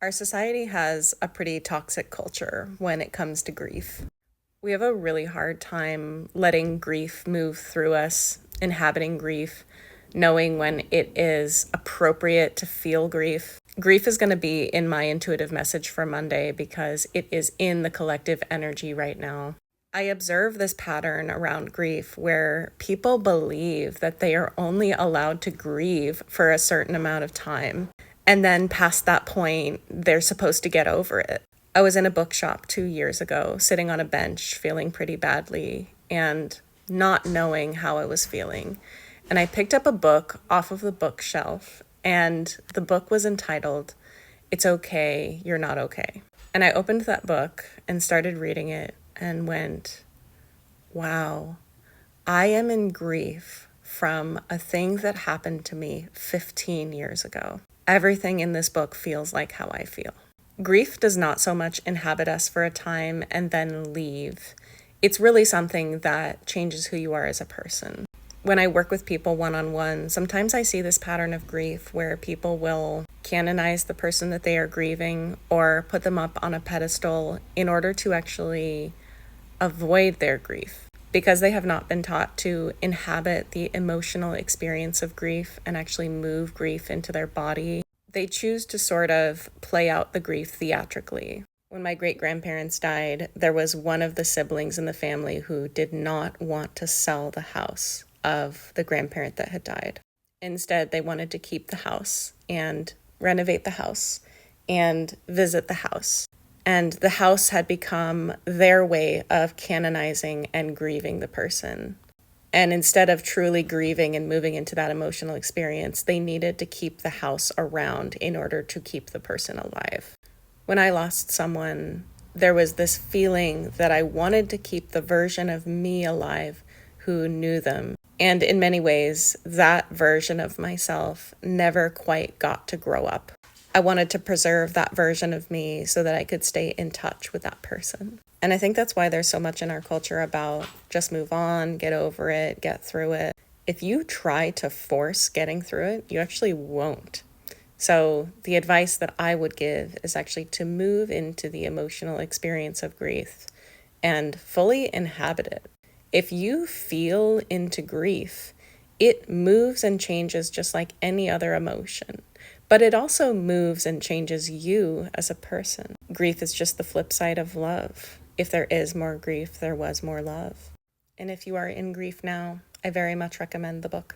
Our society has a pretty toxic culture when it comes to grief. We have a really hard time letting grief move through us, inhabiting grief, knowing when it is appropriate to feel grief. Grief is going to be in my intuitive message for Monday because it is in the collective energy right now. I observe this pattern around grief where people believe that they are only allowed to grieve for a certain amount of time. And then past that point, they're supposed to get over it. I was in a bookshop 2 years ago, sitting on a bench, feeling pretty badly and not knowing how I was feeling. And I picked up a book off of the bookshelf, and the book was entitled, "It's Okay, You're Not Okay." And I opened that book and started reading it and went, wow, I am in grief from a thing that happened to me 15 years ago. Everything in this book feels like how I feel. Grief does not so much inhabit us for a time and then leave. It's really something that changes who you are as a person. When I work with people one-on-one, sometimes I see this pattern of grief where people will canonize the person that they are grieving or put them up on a pedestal in order to actually avoid their grief, because they have not been taught to inhabit the emotional experience of grief and actually move grief into their body. They choose to sort of play out the grief theatrically. When my great-grandparents died, there was one of the siblings in the family who did not want to sell the house of the grandparent that had died. Instead, they wanted to keep the house and renovate the house and visit the house. And the house had become their way of canonizing and grieving the person. And instead of truly grieving and moving into that emotional experience, they needed to keep the house around in order to keep the person alive. When I lost someone, there was this feeling that I wanted to keep the version of me alive who knew them. And in many ways, that version of myself never quite got to grow up. I wanted to preserve that version of me so that I could stay in touch with that person. And I think that's why there's so much in our culture about just move on, get over it, get through it. If you try to force getting through it, you actually won't. So the advice that I would give is actually to move into the emotional experience of grief and fully inhabit it. If you feel into grief, it moves and changes just like any other emotion. But it also moves and changes you as a person. Grief is just the flip side of love. If there is more grief, there was more love. And if you are in grief now, I very much recommend the book.